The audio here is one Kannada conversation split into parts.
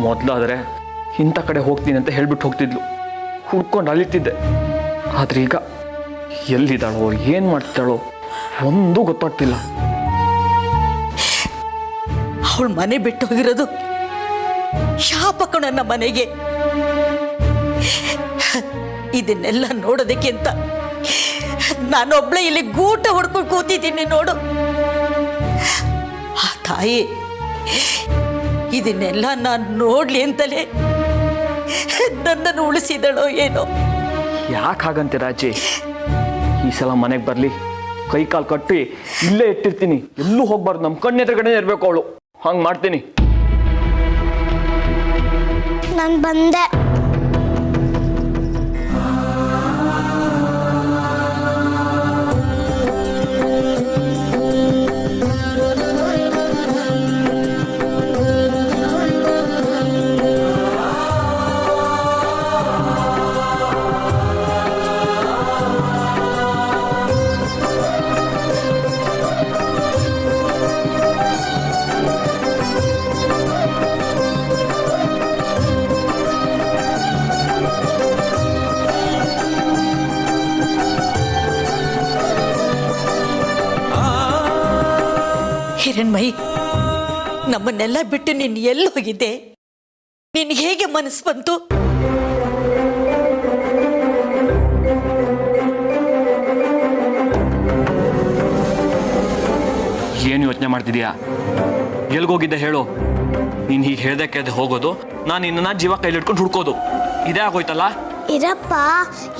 ಮೊದಲಾದರೆ ಇಂಥ ಕಡೆ ಹೋಗ್ತೀನಿ ಅಂತ ಹೇಳ್ಬಿಟ್ಟು ಹೋಗ್ತಿದ್ಲು, ಹುಡ್ಕೊಂಡು ಅಲಿತಿದ್ದೆ. ಆದರೆ ಈಗ ಎಲ್ಲಿದ್ದಾಳೋ ಏನು ಮಾಡ್ತಾಳೋ ಒಂದೂ ಗೊತ್ತಾಗ್ತಿಲ್ಲ. ಅವಳು ಮನೆ ಬಿಟ್ಟು ಹೋಗಿರೋದು ಶಾಪ ನನ್ನ ಮನೆಗೆ. ಇದನ್ನೆಲ್ಲ ನೋಡೋದಕ್ಕೆ ಅಂತ ನಾನೊಬ್ಳೆ ಇಲ್ಲಿ ಗೂಟ ಹೊಡ್ಕೊಂಡು ಕೂತಿದ್ದೀನಿ ನೋಡು. ಆ ತಾಯಿ ಇದನ್ನೆಲ್ಲ ನಾನು ನೋಡ್ಲಿ ಅಂತಲೇ ನನ್ನನ್ನು ಉಳಿಸಿದಳೋ ಏನೋ. ಯಾಕೆ ಹಾಗಂತೀರ ಅಜ್ಜಿ? ಈ ಸಲ ಮನೆಗೆ ಬರಲಿ, ಕೈ ಕಾಲು ಕಟ್ಟಿ ಇಲ್ಲೇ ಇಟ್ಟಿರ್ತೀನಿ, ಎಲ್ಲೂ ಹೋಗ್ಬಾರ್ದು, ನಮ್ಮ ಕಣ್ಣೆದುರುಗಡೆ ಇರಬೇಕು ಅವಳು. ಹಂಗೆ ಮಾಡ್ತೀನಿ. ನಾನು ಬಂದೆ. ಹಿರಣ್ಮಯಿ, ನಮ್ಮನ್ನೆಲ್ಲ ಬಿಟ್ಟು ನೀನು ಎಲ್ಲಿ ಹೋಗಿದ್ದೆ? ನಿನ್ ಹೇಗೆ ಮನಸ್ಸು ಬಂತು? ಏನು ಯೋಚನೆ ಮಾಡ್ತಿದ್ಯಾ? ಎಲ್ಗೋಗಿದ್ದೆ ಹೇಳು. ನೀನು ಹೀಗೆ ಹೇಳ್ದೆ ಕೇಳ್ದೆ ಹೋಗೋದು, ನಾನು ನಿನ್ನ ಜೀವ ಕೈಲಿಟ್ಕೊಂಡು ಹುಡ್ಕೋದು, ಇದೇ ಆಗೋಯ್ತಲ್ಲ. ಇರಪ್ಪ,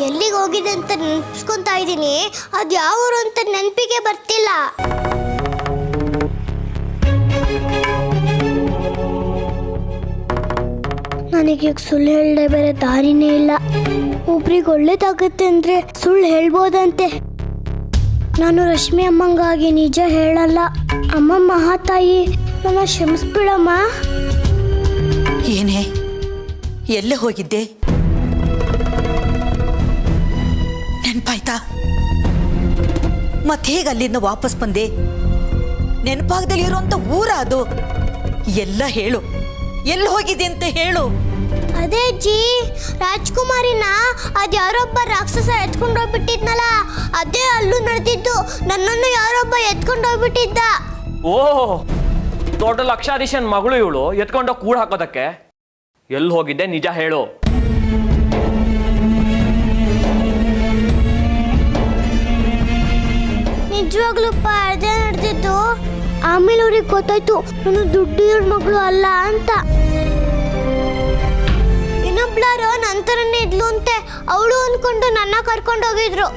ಎಲ್ಲಿಗೆ ಹೋಗಿದೆ ಅಂತ ನೆನ್ಸ್ಕೊಂತಾ ಇದ್ದೀನಿ. ಅದು ಯಾವ ಊರು ಅಂತ ನೆನಪಿಗೆ ಬರ್ತಿಲ್ಲ. ನನಗೆ ಸುಳ್ಳು ಹೇಳದೆ ಬೇರೆ ದಾರಿನೇ ಇಲ್ಲ. ಒಬ್ರಿಗೆ ಒಳ್ಳೇದಾಗತ್ತೆ ಅಂದ್ರೆ ಸುಳ್ಳು ಹೇಳ್ಬೋದಂತೆ. ನಾನು ರಶ್ಮಿ ಅಮ್ಮಂಗಾಗಿ ನಿಜ ಹೇಳಲ್ಲ. ಅಮ್ಮ ಮಹಾತಾಯಿ, ನನ್ನ ಕ್ಷಮಿಸ್ಬಿಡಮ್ಮ. ಏನೇ, ಎಲ್ಲೇ ಹೋಗಿದ್ದೆ? ನೆನಪಾಯ್ತಾ? ಮತ್ತೆ ಹೇಗೆ ಅಲ್ಲಿಂದ ವಾಪಸ್ ಬಂದೆ? ನೆನಪಾಗದಲ್ಲಿ ಇರುವಂತ ಊರ ಅದು? ಎಲ್ಲ ಹೇಳು, ಎಲ್ಲಿ ಹೋಗಿದೆ ಅಂತ ಹೇಳು. ಅದೇ ಅಜ್ಜಿ, ರಾಜ್ಕುಮಾರಿನ ಅದ್ಯಾರೊಬ್ಬ ರಾಕ್ಷಸ ಎತ್ಕೊಂಡೋಗ್ಬಿಟ್ಟಿದ್ನಲ್ಲ, ಅದೇ ಅಲ್ಲೂ ನಡೆದಿದ್ದು. ನನ್ನನ್ನು ಯಾರೊಬ್ಬ ಎತ್ಕೊಂಡೋಗ್ಬಿಟ್ಟಿದ್ದ. ಓ, ದೊಡ್ಡ ಲಕ್ಷಾಧೀಶನ್ ಮಗಳು ಇವಳು, ಎತ್ಕೊಂಡೋಗಿ ಕೂಡ ಹಾಕೋದಕ್ಕೆ. ಎಲ್ಲಿ ಹೋಗಿದ್ದೆ ನಿಜ ಹೇಳು. ನಿಜವಾಗ್ಲೂಪ್ಪ ಅದೇ ನಡೆದಿದ್ದು. ಆಮೇಲೆ ಅವ್ರಿಗೆ ಗೊತ್ತಾಯ್ತು ನಾನು ದುಡ್ಡಿರೋ ಮಗಳು ಅಲ್ಲ ಅಂತ. ಇನ್ನೊಬ್ಳಾರು ನಂತರನೇ ಇದ್ಲು ಅಂತೆ, ಅವಳು ಅನ್ಕೊಂಡು ನನ್ನ ಕರ್ಕೊಂಡು ಹೋಗಿದ್ರು.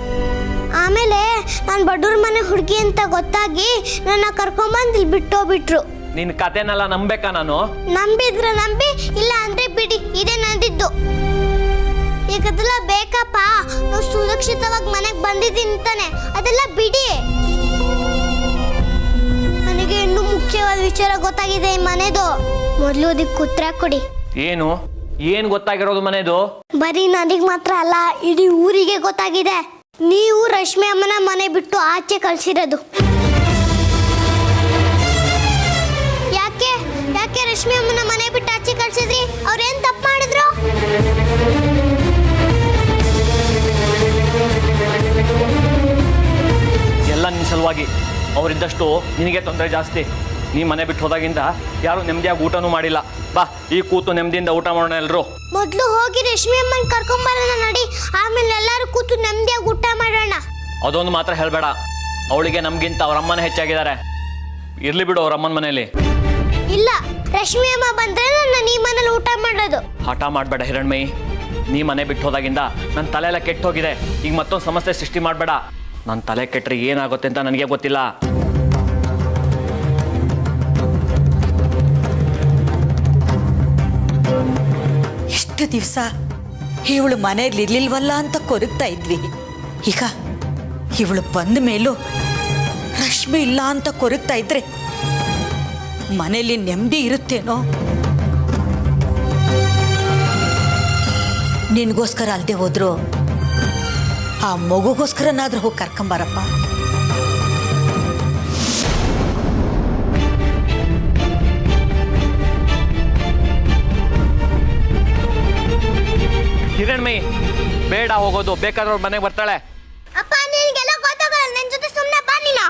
ಆಮೇಲೆ ನಾನು ಬಡವ್ರ ಮನೆ ಹುಡುಗಿ ಅಂತ ಗೊತ್ತಾಗಿ ನನ್ನ ಕರ್ಕೊಂಬಂದು ಇಲ್ಲಿ ಬಿಟ್ಟೋಗ್ಬಿಟ್ರು. ನಿನ್ನ ಕತೆನೆಲ್ಲ ನಂಬೇಕಾ ನಾನು? ನಂಬಿದ್ರೆ ನಂಬಿ, ಇಲ್ಲ ಅಂದ್ರೆ ಬಿಡಿ. ಇದೇ ನಂದಿದ್ದು. ಈಗ ಅದೆಲ್ಲ ಬೇಕಪ್ಪ. ನಾವು ಸುರಕ್ಷಿತವಾಗಿ ಮನೆಗೆ ಬಂದಿದ್ದೀನಿ ತಾನೆ, ಅದೆಲ್ಲ ಬಿಡಿ. ನನಗೆ ಇನ್ನೂ ಮುಖ್ಯವಾದ ವಿಚಾರ ಗೊತ್ತಾಗಿದೆ ಈ ಮನೆದು. ಮೊದಲು ಅದಕ್ಕೆ ಉತ್ತರ ಕೊಡಿ. ಏನು ಗೊತ್ತಾಗಿರೋದು ಮನೆದು? ಬರೀ ನನಗೆ ಮಾತ್ರ ಅಲ್ಲ, ಇಡೀ ಊರಿಗೆ ಗೊತ್ತಾಗಿದೆ. ನೀವು ರಶ್ಮಿ ಅಮ್ಮನ ಮನೆ ಬಿಟ್ಟು ಆಚೆ ಕಳ್ಸಿರೋದು. ಯಾಕೆ ಯಾಕೆ ರಶ್ಮಿ ಅಮ್ಮನ ಮನೆ ಬಿಟ್ಟು ಆಚೆ ಕಳ್ಸಿದ್ರಿ? ಅವ್ರೇನ್ ತಪ್ಪು ಮಾಡಿದ್ರು? ಎಲ್ಲ ನಿನ್ನ ಸಲುವಾಗಿ. ಅವರಿದ್ದಷ್ಟು ನಿನಗೆ ತೊಂದರೆ ಜಾಸ್ತಿ. ನೀ ಮನೆ ಬಿಟ್ಟು ಹೋದಾಗಿಂದ ಯಾರು ನೆಮ್ಮದಿಯಾಗಿ ಊಟನೂ ಮಾಡಿಲ್ಲ. ಬಾ, ಈ ಕೂತು ನೆಮ್ಮದಿಯಿಂದ ಊಟ ಮಾಡೋಣ ಎಲ್ಲರೂ. ಮೊದಲು ಹೋಗಿ ರಶ್ಮಿ ಅಮ್ಮನ ಕರ್ಕೊಂಬರೋಣ ನಡಿ, ಆಮೇಲೆ ಎಲ್ಲರೂ ಕೂತು ನೆಮ್ಮದಿಯಾಗಿ ಊಟ ಮಾಡೋಣ. ಅದೊಂದು ಮಾತ್ರ ಹೇಳಬೇಡ, ಅವಳಿಗೆ ನಮಗಿಂತ ಅವ್ರ ಅಮ್ಮನೇ ಹೆಚ್ಚಾಗಿದ್ದಾರೆ. ಇರ್ಲಿ ಬಿಡು ಅವ್ರ ಅಮ್ಮನ ಮನೆಯಲ್ಲಿ. ಇಲ್ಲ, ರಶ್ಮಿ ಅಮ್ಮ ಬಂದ್ರೆ ನಾನು ಈ ಮನೇಲಿ ಊಟ ಮಾಡೋದು. ಹಠ ಮಾಡಬೇಡ ಹಿರಣ್ಮಯಿ. ನೀ ಮನೆ ಬಿಟ್ಟು ಹೋದಾಗಿಂದ ನನ್ನ ತಲೆ ಎಲ್ಲ ಕೆಟ್ಟು ಹೋಗಿದೆ. ಈಗ ಮತ್ತೊಂದು ಸಮಸ್ಯೆ ಸೃಷ್ಟಿ ಮಾಡಬೇಡ. ನನ್ನ ತಲೆ ಕೆಟ್ಟರೆ ಏನಾಗುತ್ತೆ ಅಂತ ನನಗೆ ಗೊತ್ತಿಲ್ಲ. ಎಷ್ಟು ದಿವಸ ಇವಳು ಮನೆಯಲ್ಲಿ ಇರ್ಲಿಲ್ವಲ್ಲ ಅಂತ ಕೊರಗ್ತಾ ಇದ್ವಿ. ಈಗ ಇವಳು ಬಂದ ಮೇಲೂ ರಶ್ಮಿ ಇಲ್ಲ ಅಂತ ಕೊರಗ್ತಾ ಇದ್ರೆ ಮನೆಯಲ್ಲಿ ನೆಮ್ಮದಿ ಇರುತ್ತೇನೋ? ನಿನ್ಗೋಸ್ಕರ ಅಲ್ದೆ ಹೋದ್ರು ಆ ಮಗುಗೋಸ್ಕರನಾದ್ರೂ ಹೋಗಿ ಕರ್ಕೊಂಬಾರಪ್ಪ. ಬೇಡ ಹೋಗೋದು, ಬೇಕಾದ್ರೆ ಅವ್ರ ಮನೆಗೆ ಬರ್ತಾಳೆ. ಅಪ್ಪ ನಿನಗೆಲ್ಲ ಗೊತ್ತಾಗಲ್ಲ, ನನ್ನ ಜೊತೆ ಸುಮ್ಮನೆ ಬಾ ನೀನು.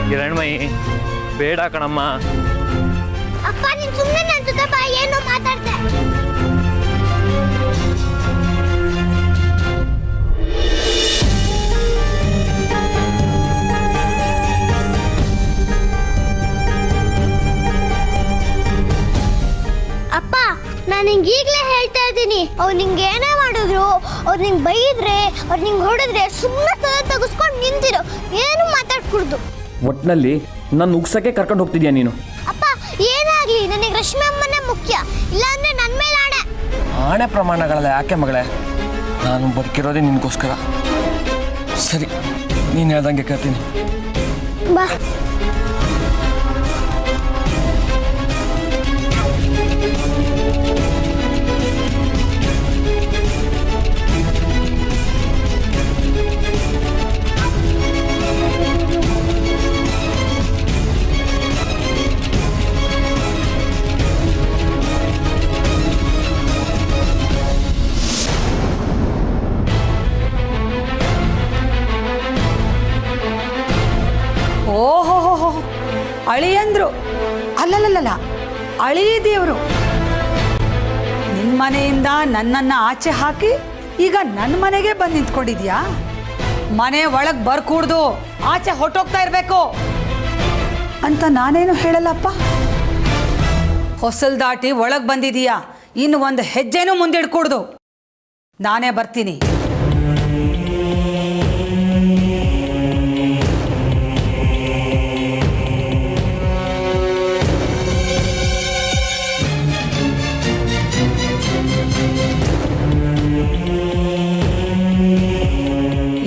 ಕಿರಣ್ಮಯಿ, ಬೇಡ ಕಣಮ್ಮ. ಅಪ್ಪ ನೀನು ಸುಮ್ಮನೆ ನನ್ನ ಜೊತೆ ಬಾ, ಏನು ಮಾತಾಡ್ದೆ. ಅಪ್ಪ ನಾನು ನಿಂಗೆ ಈಗಲೇ ಹೇಳ್ತಾ ಇದ್ದೀನಿ, ಅವ್ರು ನಿಂಗೆ ಏನೇ ಮಾಡಿದ್ರು, ಅವ್ರು ನಿಂಗೆ ಬೈದ್ರೆ, ಅವ್ರು ನಿಂಗೆ ಹೊಡೆದ್ರೆ ಸುಮ್ಮನೆ ತಲೆ ತೆಗೆಸ್ಕೊಂಡು ನಿಂತಿರು, ಏನು ಮಾತಾಡ್ಕೊಡ್ದು. ಒಟ್ಟಿನಲ್ಲಿ ನನ್ನ ಉಗ್ಸಕ್ಕೆ ಕರ್ಕೊಂಡು ಹೋಗ್ತಿದ್ಯಾ ನೀನು? ಅಪ್ಪ ಏನಾಗ್ಲಿ ನನಗೆ ರಶ್ಮಿ ಅಮ್ಮನೇ ಮುಖ್ಯ, ಇಲ್ಲಾಂದ್ರೆ ನನ್ನ ಮೇಲೆ ಆಣೆ. ಆಣೆ ಪ್ರಮಾಣಗಳೆಲ್ಲ ಯಾಕೆ ಮಗಳೇ? ನಾನು ಬದುಕಿರೋದೇ ನಿನಗೋಸ್ಕರ. ಸರಿ, ನೀನು ಹೇಳ್ದಂಗೆ ಕೇಳ್ತೀನಿ. ಬಾ. ಓಹೋ, ಅಳಿಯಂದ್ರು ಅಲ್ಲಲ್ಲಲ್ಲ, ಅಳಿ ದೇವರು. ನಿನ್ನ ಮನೆಯಿಂದ ನನ್ನನ್ನು ಆಚೆ ಹಾಕಿ ಈಗ ನನ್ನ ಮನೆಗೆ ಬಂದು ನಿಂತ್ಕೊಂಡಿದ್ಯಾ? ಮನೆ ಒಳಗೆ ಬರ್ಕೂಡ್ದು, ಆಚೆ ಹೊಟ್ಟೋಗ್ತಾ ಇರಬೇಕು ಅಂತ ನಾನೇನು ಹೇಳಲ್ಲಪ್ಪ. ಹೊಸಲ್ ದಾಟಿ ಒಳಗೆ ಬಂದಿದೀಯಾ, ಇನ್ನು ಒಂದು ಹೆಜ್ಜೆನೂ ಮುಂದಿಡ್ಕೂಡ್ದು. ನಾನೇ ಬರ್ತೀನಿ.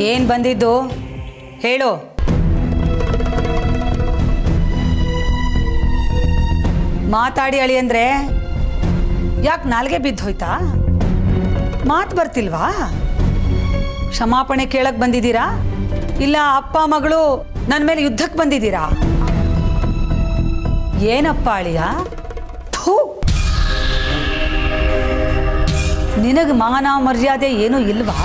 ಏನ್ ಬಂದಿದ್ದು ಹೇಳು. ಮಾತಾಡಿ ಅಳಿ ಅಂದ್ರೆ ಯಾಕೆ ನಾಲ್ಗೆ ಬಿದ್ದೋಯ್ತಾ? ಮಾತು ಬರ್ತಿಲ್ವಾ? ಕ್ಷಮಾಪಣೆ ಕೇಳಕ್ ಬಂದಿದ್ದೀರಾ, ಇಲ್ಲ ಅಪ್ಪ ಮಗಳು ನನ್ನ ಮೇಲೆ ಯುದ್ಧಕ್ಕೆ ಬಂದಿದ್ದೀರಾ? ಏನಪ್ಪ ಅಳಿಯ? ಥೂ, ನಿನಗೆ ಮಾನ ಮರ್ಯಾದೆ ಏನೂ ಇಲ್ವಾ?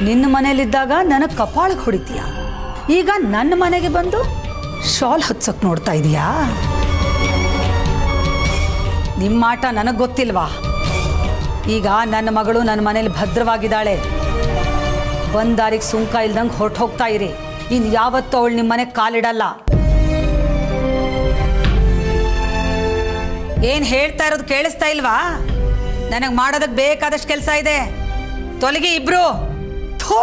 ನಿನ್ನ ಮನೇಲಿದ್ದಾಗ ನನಗೆ ಕಪಾಳಕ್ಕೆ ಹೊಡಿತೀಯ, ಈಗ ನನ್ನ ಮನೆಗೆ ಬಂದು ಶಾಲ್ ಹಚ್ಚಕ್ಕೆ ನೋಡ್ತಾ ಇದೀಯಾ? ನಿಮ್ಮ ಆಟ ನನಗೆ ಗೊತ್ತಿಲ್ವಾ? ಈಗ ನನ್ನ ಮಗಳು ನನ್ನ ಮನೇಲಿ ಭದ್ರವಾಗಿದ್ದಾಳೆ. ಬಂದಾರಿಗೆ ಸುಂಕ ಇಲ್ದಂಗೆ ಹೊರಟು ಹೋಗ್ತಾ ಇರಿ. ಇನ್ನು ಯಾವತ್ತೂ ಅವಳು ನಿಮ್ಮ ಮನೆಗೆ ಕಾಲಿಡಲ್ಲ. ಏನು ಹೇಳ್ತಾ ಇರೋದು ಕೇಳಿಸ್ತಾ ಇಲ್ವಾ? ನನಗೆ ಮಾಡೋದಕ್ಕೆ ಬೇಕಾದಷ್ಟು ಕೆಲಸ ಇದೆ. ತೊಲಗಿ ಇಬ್ರು. ಥೂ,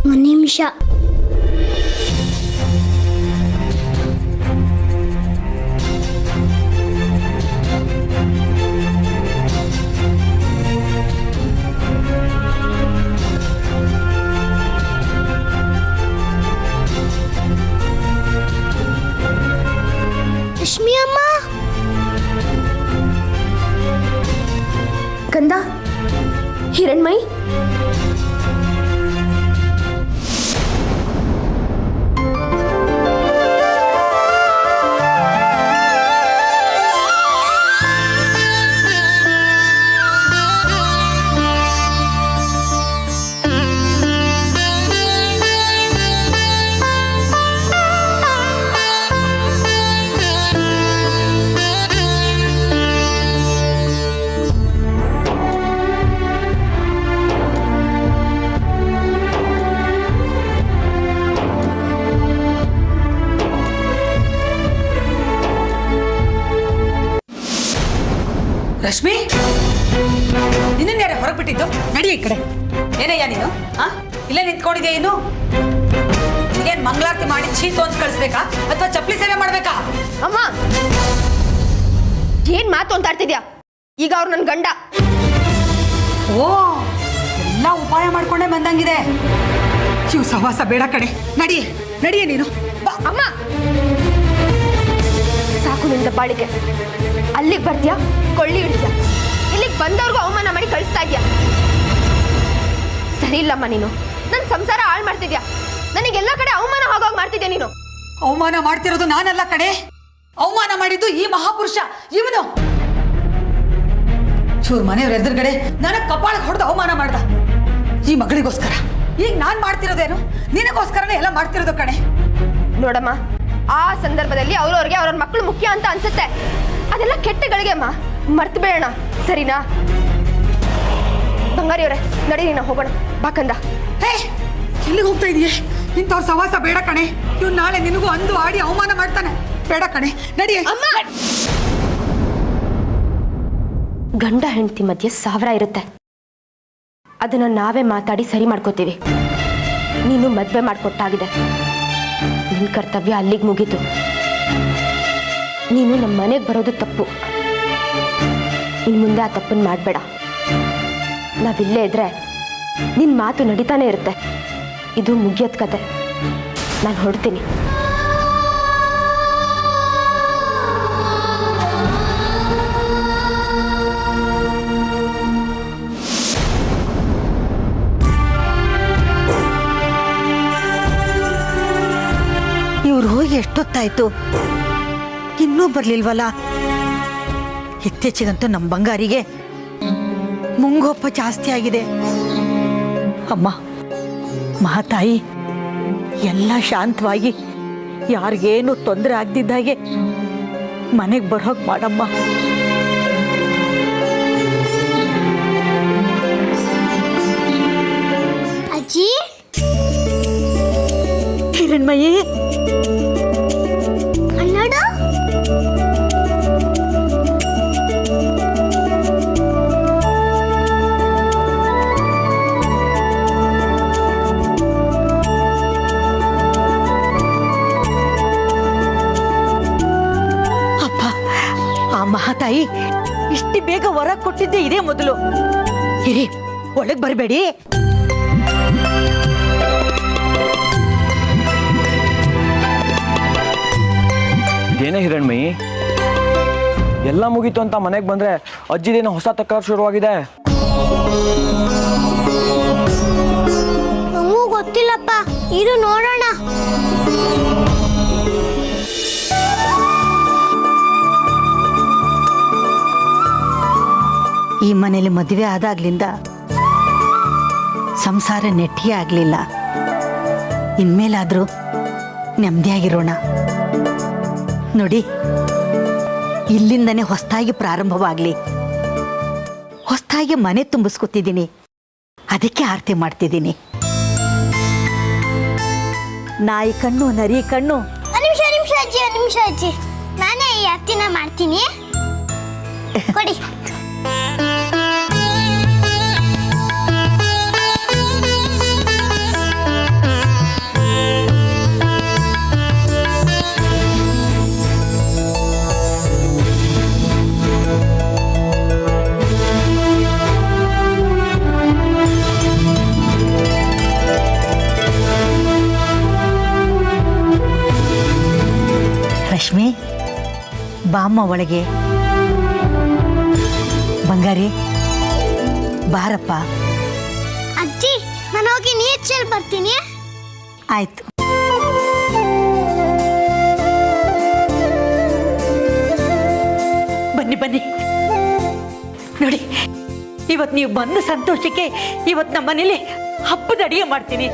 ಒಂದು ನಿಮಿಷ. ರಶ್ಮಿ ಅಮ್ಮ, ಕಂದ, ಹಿರಣ್ಮಯಿ, ರಶ್ಮಿ, ನಿನ್ನ ಯಾರೇ ಹೊರಗೆ ಬಿಟ್ಟಿದ್ದು? ನಡಿ ಈ ಕಡೆ. ಏನಯ್ಯ ನೀನು? ಇಲ್ಲೇ ನಿಂತ್ಕೊಂಡಿದ್ಯಾ? ಇನ್ನು ಈಗೇನ್ ಮಂಗಳಾರತಿ ಮಾಡಿ ಚೀತು ಅಂತ ಕಳಿಸ್ಬೇಕಾ ಅಥವಾ ಚಪ್ಪಲಿ ಸೇವೆ ಮಾಡ್ಬೇಕಾ? ಅಮ್ಮ ಏನ್ ಮಾತು ಅಂತ ಆಡ್ತಿದ್ಯಾ? ಈಗ ಅವ್ರು ನನ್ನ ಗಂಡ. ಓ, ಎಲ್ಲ ಉಪಾಯ ಮಾಡ್ಕೊಂಡೇ ಬಂದಂಗಿದೆ. ಶಿವ ಸಹವಾಸ ಬೇಡ ಕಡೆ. ನಡಿಯೇ ನೀನು. ಅಮ್ಮ ಸಾಕು ನಿಂದ ಬಾಳಿಗೆ. ಅಲ್ಲಿಗೆ ಬರ್ತೀಯಾ, ಕೊಳ್ಳಿ ಹಿಡಿದ್ಯಾ, ಇಲ್ಲಿಗೆ ಬಂದವ್ರಿಗೂ ಅವಮಾನ ಮಾಡಿ ಕಳಿಸ್ತಾ ಇದ್ಯಾ. ಸರಿ ಇಲ್ಲಮ್ಮ, ನೀನು ನನ್ನ ಸಂಸಾರ ಹಾಳು ಮಾಡ್ತಿದ್ಯಾ. ನನಗೆಲ್ಲ ಕಡೆ ಅವಮಾನ ಆಗೋಗಿ ಮಾಡ್ತಿದ್ಯಾ ನೀನು. ಅವಮಾನ ಮಾಡ್ತಿರೋದು ನಾನಲ್ಲ ಕಡೆ, ಅವಮಾನ ಮಾಡಿದ್ದು ಈ ಮಹಾಪುರುಷ ಇವನು. ಚೂರ್ ಮನೆಯವ್ರ ಎದುರುಗಡೆ ನನಗೆ ಕಪಾಳಕ್ಕೆ ಹೊಡೆದು ಅವಮಾನ ಮಾಡ್ದ ಈ ಮಗಳಿಗೋಸ್ಕರ. ಈಗ ನಾನ್ ಮಾಡ್ತಿರೋದೇನು ನಿನಗೋಸ್ಕರನೇ ಎಲ್ಲ ಮಾಡ್ತಿರೋದು ಕಣೆ. ನೋಡಮ್ಮ, ಆ ಸಂದರ್ಭದಲ್ಲಿ ಅವ್ರವ್ರಿಗೆ ಅವ್ರವ್ರ ಮಕ್ಕಳು ಮುಖ್ಯ ಅಂತ ಅನ್ಸುತ್ತೆ. ಅದೆಲ್ಲ ಕೆಟ್ಟಗಳಿಗೆ ಅಮ್ಮ, ಮರ್ತು ಬೇಡೋಣ, ಸರಿನಾ? ಬಂಗಾರಿಯವ್ರೆ, ನಡಿ ನೀನು ಹೋಗೋಣ. ಬಾಕಂದ ಎಲ್ಲಿಗೆ ಹೋಗ್ತಾ ಇದೀಯ? ಇಂಥವ್ರ ಸವಾಸ ಬೇಡ ಕಣೆ. ಇವ್ ನಾಳೆ ನಿನಗೂ ಅಂದು ಆಡಿ ಅವಮಾನ ಮಾಡ್ತಾನೆ. ಬೇಡ ಕಣೆ, ನಡಿ. ಅಮ್ಮ, ಗಂಡ ಹೆಂಡತಿ ಮಧ್ಯೆ 1000 ಇರುತ್ತೆ. ಅದನ್ನ ನಾವೇ ಮಾತಾಡಿ ಸರಿ ಮಾಡ್ಕೋತೀವಿ. ನೀನು ಮದ್ವೆ ಮಾಡ್ಕೊಟ್ಟಾಗಿದೆ, ನಿನ್ನ ಕರ್ತವ್ಯ ಅಲ್ಲಿಗೆ ಮುಗೀತು. ನೀನು ನಮ್ಮ ಮನೆಗೆ ಬರೋದು ತಪ್ಪು. ಇನ್ನು ಮುಂದೆ ಆ ತಪ್ಪನ್ನು ಮಾಡಬೇಡ. ನಾವಿಲ್ಲೇ ಇದ್ರೆ ನಿನ್ನ ಮಾತು ನಡೀತಾನೆ ಇರುತ್ತೆ. ಇದು ಮುಗಿಯೋದ್ ಕತೆ. ನಾನು ಹೊರಡ್ತೀನಿ. ಇವ್ರು ಹೋಗಿ ಎಷ್ಟೊತ್ತಾಯ್ತು, ಇನ್ನೂ ಬರ್ಲಿಲ್ವಲ್ಲ. ಇತ್ತೀಚೆಗಂತೂ ನಮ್ಮ ಬಂಗಾರಿಗೆ ಮುಂಗೋಪ ಜಾಸ್ತಿ ಆಗಿದೆ. ಅಮ್ಮ, ಮಹಾತಾಯಿ, ಎಲ್ಲ ಶಾಂತವಾಗಿ ಯಾರಿಗೇನು ತೊಂದರೆ ಆಗದಿದ್ದಾಗೆ ಮನೆಗೆ ಬರೋಕ್ ಮಾಡಮ್ಮ. ಅಜ್ಜಿ, ಹಿರಣ್ಮಯಿ, ಕನ್ನಡ ಮಹಾತಾಯಿ, ಇಷ್ಟು ಬೇಗ ಹೊರ ಕೊಟ್ಟಿದ್ದೆ ಇದೇ ಮೊದಲು. ಇರಿ, ಒಳಗ್ ಬರಬೇಡಿ. ಇದೇನೇ ಹಿರಣ್ಮಯಿ, ಎಲ್ಲ ಮುಗೀತು ಅಂತ ಮನೆಗೆ ಬಂದ್ರೆ ಅಜ್ಜಿದೇನೋ ಹೊಸ ತಕರಾರು ಶುರುವಾಗಿದೆ. ನಮಗೂ ಗೊತ್ತಿಲ್ಲಪ್ಪ, ಇದು ನೋಡೋಣ. ಈ ಮನೇಲಿ ಮದುವೆ ಆದಾಗ್ಲಿಂದ ಸಂಸಾರ ನೆಟ್ಟಿಗೆ ಆಗ್ಲಿಲ್ಲ. ಇನ್ಮೇಲಾದ್ರೂ ನೆಮ್ಮದಿಯಾಗಿರೋಣ. ನೋಡಿ, ಇಲ್ಲಿಂದನೇ ಹೊಸದಾಗಿ ಪ್ರಾರಂಭವಾಗ್ಲಿ. ಹೊಸದಾಗಿ ಮನೆ ತುಂಬಿಸ್ಕೊತಿದ್ದೀನಿ, ಅದಕ್ಕೆ ಆರತಿ ಮಾಡ್ತಿದ್ದೀನಿ. ನಾಯಿ ಕಣ್ಣು, ನರಿ ಕಣ್ಣು. ನಿಮಿಷ ಅಜ್ಜಿ, ನಾನೇ ಈ ಆರತಿನ ಮಾಡ್ತೀನಿ, ಕೊಡಿ. ರಶ್ಮಿ, ಬಾಮ್ಮ ಒಳಗೆ. ಬಂಗಾರಿ, ಬಾರಪ್ಪ. ಅಜ್ಜಿ, ನಾನು ಹೋಗಿ ನೀರು ಚೆಲ್ಲಿ ಬರ್ತೀನಿ. ಆಯ್ತು. ಬನ್ನಿ. ನೋಡಿ, ಇವತ್ತು ನೀವು ಬಂದ ಸಂತೋಷಕ್ಕೆ ಇವತ್ತು ನಮ್ಮ ಮನೇಲಿ ಹಬ್ಬದ ಅಡಿಗೆ ಮಾಡ್ತೀನಿ.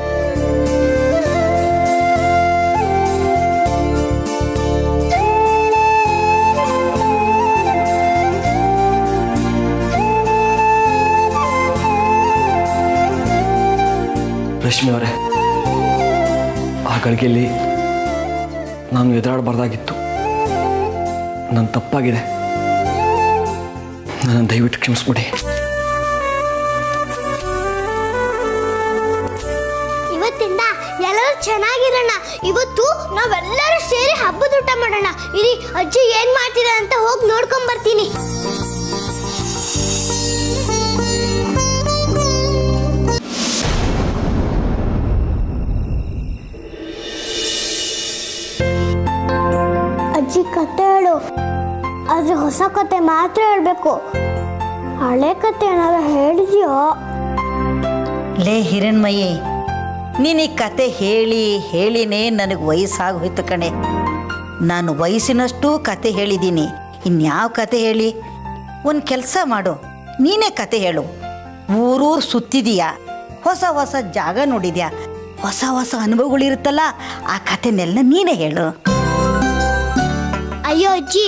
ರಶ್ಮಿ ಅವರೇ, ಆ ಗಳಿಗೆಯಲ್ಲಿ ನಾನು ಎದುರಾಡಬಾರ್ದಾಗಿತ್ತು. ನನ್ನ ತಪ್ಪಾಗಿದೆ, ನನ್ನ ದಯವಿಟ್ಟು ಕ್ಷಮಿಸ್ಬಿಡಿ. ಇವತ್ತಿಂದ ಎಲ್ಲರೂ ಎಲ್ಲರೂ ಚೆನ್ನಾಗಿರೋಣ. ಇವತ್ತು ನಾವೆಲ್ಲರೂ ಸೇರಿ ಹಬ್ಬದ ಊಟ ಮಾಡೋಣ. ಇರಿ, ಅಜ್ಜಿ ಏನ್ ಮಾಡ್ತಿದ್ದಾರೆ ಅಂತ ಹೋಗಿ ನೋಡ್ಕೊಂಡ್ ಬರ್ತೀನಿ. ಅಜ್ಜಿ ಕತೆ ಹೇಳು, ಆದ್ರೆ ಹೊಸ ಕತೆ ಮಾತ್ರ ಹೇಳ್ಬೇಕು. ಹಳೆ ಕತೆ ಏನಾದ್ರು ಹೇಳಿದ್ಯೋ? ಲೇ ಹಿರಣ್ಮಯಿ, ನೀನು ಈ ಕತೆ ಹೇಳಿನೇ ನನಗೆ ವಯಸ್ಸಾಗೋಯ್ತು ಕಣೆ. ನಾನು ವಯಸ್ಸಿನಷ್ಟು ಕತೆ ಹೇಳಿದ್ದೀನಿ, ಇನ್ಯಾವ ಕತೆ ಹೇಳಿ? ಒಂದು ಕೆಲಸ ಮಾಡು, ನೀನೇ ಕತೆ ಹೇಳು. ಊರೂರು ಸುತ್ತಿದೀಯಾ, ಹೊಸ ಹೊಸ ಜಾಗ ನೋಡಿದ್ಯಾ, ಹೊಸ ಹೊಸ ಅನುಭವಗಳಿರುತ್ತಲ್ಲ, ಆ ಕತೆನೆಲ್ಲ ನೀನೇ ಹೇಳು. ಅಯ್ಯೋ ಅಜ್ಜಿ,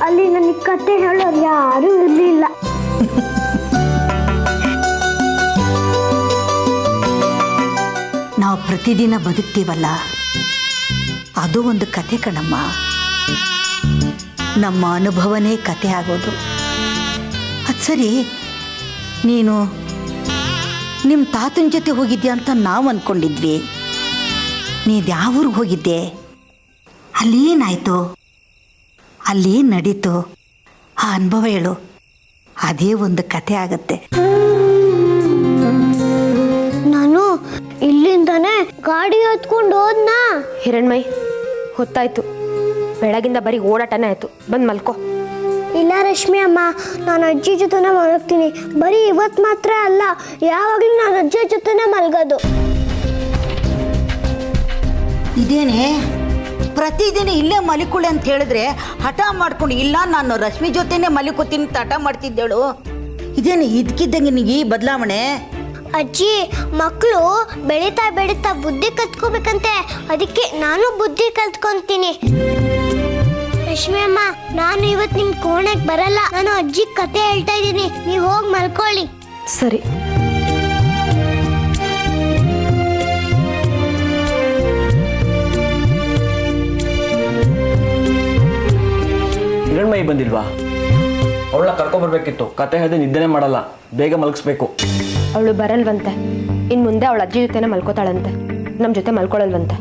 ಅಲ್ಲಿ ನನಗೆ ಕತೆ ಹೇಳೋರು ಯಾರೂ ಇರಲಿಲ್ಲ. ನಾವು ಪ್ರತಿದಿನ ಬದುಕ್ತೀವಲ್ಲ, ಅದು ಒಂದು ಕತೆ ಕಣಮ್ಮ. ನಮ್ಮ ಅನುಭವನೇ ಕತೆ ಆಗೋದು. ಅದು ಸರಿ, ನೀನು ನಿಮ್ಮ ತಾತನ ಜೊತೆ ಹೋಗಿದ್ಯಾ ಅಂತ ನಾವು ಅಂದ್ಕೊಂಡಿದ್ವಿ. ನೀನು ಯಾವ ಊರಿಗೆ ಹೋಗಿದ್ದೆ? ಅಲ್ಲೇನಾಯಿತು? ಅಲ್ಲೇನು ನಡೀತು? ಆ ಅನುಭವ ಹೇಳು, ಅದೇ ಒಂದು ಕತೆ ಆಗತ್ತೆ. ನಾನು ಇಲ್ಲಿಂದಾನೆ ಗಾಡಿ ಹತ್ಕೊಂಡು ಹೋದ್ನಾ. ಹಿರಣ್ಮಯಿ, ಹೊತ್ತಾಯ್ತು. ಬೆಳಗಿಂದ ಬರೀ ಓಡಾಟನೇ ಆಯ್ತು. ಬಂದು ಮಲ್ಕೋ. ಇಲ್ಲ ರಶ್ಮಿ ಅಮ್ಮ, ನಾನು ಅಜ್ಜಿ ಜೊತೆನೇ ಮಲಗ್ತೀನಿ. ಬರೀ ಇವತ್ತು ಮಾತ್ರ ಅಲ್ಲ, ಯಾವಾಗಲೂ ನಾನು ಅಜ್ಜಿ ಜೊತೆನೇ ಮಲಗೋದು. ಇದೇನೆ ಪ್ರತಿದಿನ ಇಲ್ಲೇ ಮಲಿಕೊಳ್ಳಿ ಅಂತ ಹೇಳಿದ್ರೆ ಹಠ ಮಾಡ್ಕೊಂಡು, ಇಲ್ಲ ನಾನು ರಶ್ಮಿ ಜೊತೆನೆ ಮಲಿಕೋತೀನಿ ಅಂತ ಹಠ ಮಾಡ್ತಿದ್ದೇಳು. ಇದೇನು ಇದಕ್ಕಿದ್ದಂಗೆ ನಿನಗೆ ಈ ಬದಲಾವಣೆ? ಅಜ್ಜಿ, ಮಕ್ಕಳು ಬೆಳೀತಾ ಬೆಳೀತಾ ಬುದ್ಧಿ ಕಲ್ತ್ಕೋಬೇಕಂತೆ, ಅದಕ್ಕೆ ನಾನು ಬುದ್ಧಿ ಕಲ್ತ್ಕೊಂತೀನಿ. ರಶ್ಮಿ ಅಮ್ಮ, ನಾನು ಇವತ್ತು ನಿಮ್ ಕೋಣೆಗೆ ಬರಲ್ಲ. ನಾನು ಅಜ್ಜಿ ಕತೆ ಹೇಳ್ತಾ ಇದ್ದೀನಿ, ನೀವು ಹೋಗಿ ಮಲ್ಕೊಳ್ಳಿ. ಸರಿ. ಹಿರಣ್ಮಯಿ ಬಂದಿಲ್ವಾ? ಅವಳನ್ನ ಕರ್ಕೊಂಡ್ಬರ್ಬೇಕಿತ್ತು. ಕತೆ ಹೇಳಿದ್ರೆ ನಿದ್ದೆನೇ ಮಾಡಲ್ಲ, ಬೇಗ ಮಲಗಿಸ್ಬೇಕು. ಅವಳು ಬರಲ್ವಂತೆ. ಇನ್ನು ಮುಂದೆ ಅವಳ ಅಜ್ಜಿ ಜೊತೆನೇ ಮಲ್ಕೋತಾಳಂತೆ, ನಮ್ಮ ಜೊತೆ ಮಲ್ಕೊಳ್ಳಲ್ವಂತೆ.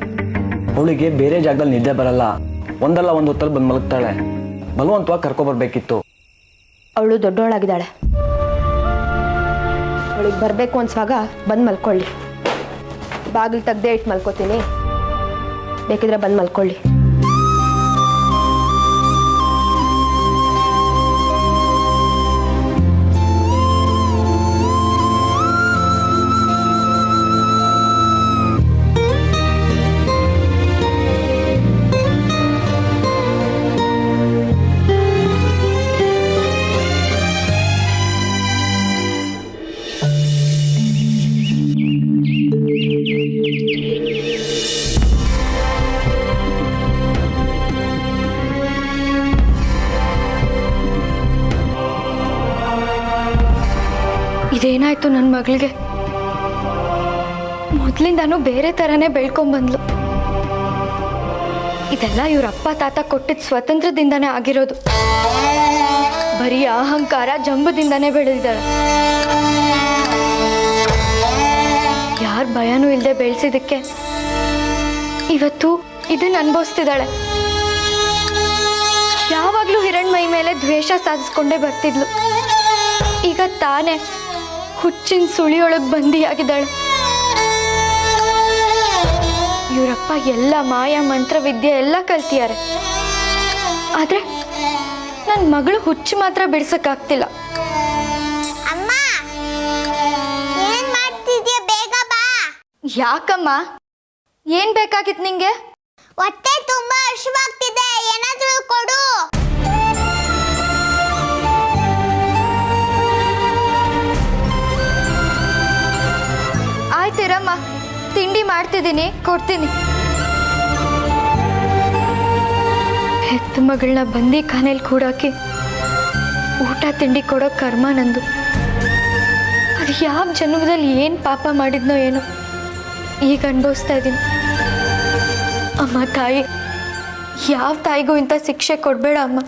ಅವಳಿಗೆ ಬೇರೆ ಜಾಗದಲ್ಲಿ ನಿದ್ದೆ ಬರಲ್ಲ, ಒಂದಲ್ಲ ಒಂದು ಹೊತ್ತಲ್ಲಿ ಬಂದು ಮಲಗ್ತಾಳೆ. ಬಲವಂತವಾಗಿ ಕರ್ಕೊಬರ್ಬೇಕಿತ್ತು. ಅವಳು ದೊಡ್ಡವಳಾಗಿದ್ದಾಳೆ. ಅವಳಿಗೆ ಬರಬೇಕು ಅನ್ಸುವಾಗ ಬಂದು ಮಲ್ಕೊಳ್ಳಿ. ಬಾಗಿಲು ತೆಗ್ದೇ ಇಟ್ಟು ಮಲ್ಕೋತೀನಿ, ಬೇಕಿದ್ರೆ ಬಂದು ಮಲ್ಕೊಳ್ಳಿ. ಇದೇನಾಯ್ತು ನನ್ನ ಮಗಳಿಗೆ? ಮೊದಲಿಂದಾನು ಬೇರೆ ಥರನೇ ಬೆಳ್ಕೊಂಬಂದ್ಲು. ಇದೆಲ್ಲ ಇವ್ರ ಅಪ್ಪ ತಾತ ಕೊಟ್ಟಿದ್ದ ಸ್ವಾತಂತ್ರ್ಯದಿಂದಾನೇ ಆಗಿರೋದು. ಬರೀ ಅಹಂಕಾರ ಜಂಬದಿಂದಾನೇ ಬೆಳೆದಿದ್ದಾಳೆ. ಯಾರ ಭಯನೂ ಇಲ್ಲದೆ ಬೆಳೆಸಿದಕ್ಕೆ ಇವತ್ತು ಇದನ್ನ ಅನುಭವಿಸ್ತಿದ್ದಾಳೆ. ಯಾವಾಗಲೂ ಹಿರಣ್ಮಯಿ ಮೇಲೆ ದ್ವೇಷ ಸಾಧಿಸ್ಕೊಂಡೇ ಬರ್ತಿದ್ಲು. ಈಗ ತಾನೇ ಹುಚ್ಚಿನ ಸುಳಿಯೊಳಗೆ ಬಂದಿಯಾಗಿದ್ದಾಳೆ. ಇವರಪ್ಪ ಎಲ್ಲ ಮಾಯ ಮಂತ್ರವಿದ್ಯೆ ಎಲ್ಲ ಕಲ್ತಿದ್ದಾರೆ. ಆದ್ರೆ ನನ್ನ ಮಗಳು ಹುಚ್ಚು ಮಾತ್ರ ಬಿಡ್ಸಕ್ಕಾಗ್ತಿಲ್ಲ. ಅಮ್ಮ, ಏನ್ ಮಾಡ್ತಿದ್ಯಾ? ಬೇಗ ಬಾ. ಯಾಕಮ್ಮ? ಏನ್ ಬೇಕಾಗಿತ್ತು ನಿಂಗೆ? ಹೊಟ್ಟೆ ತುಂಬಾ ಹಸಿವಾಗ್ತಿದೆ, ಏನಾದ್ರೂ ಕೊಡು. ಆಯ್ತಿರಮ್ಮ, ತಿಂಡಿ ಮಾಡ್ತಿದ್ದೀನಿ, ಕೊಡ್ತೀನಿ. ಹೆತ್ತ ಮಗಳನ್ನ ಬಂದಿ ಖಾನೆಯಲ್ಲಿ ಕೂಡಾಕಿ ಊಟ ತಿಂಡಿ ಕೊಡೋ ಕರ್ಮ ನಂದು. ಅದು ಯಾವ ಜನ್ಮದಲ್ಲಿ ಏನು ಪಾಪ ಮಾಡಿದ್ನೋ ಏನೋ ಈಗ ಅನುಭವಿಸ್ತಾ ಇದ್ದೀನಿ. ಅಮ್ಮ ತಾಯಿ, ಯಾವ ತಾಯಿಗೂ ಇಂಥ ಶಿಕ್ಷೆ ಕೊಡಬೇಡ ಅಮ್ಮ.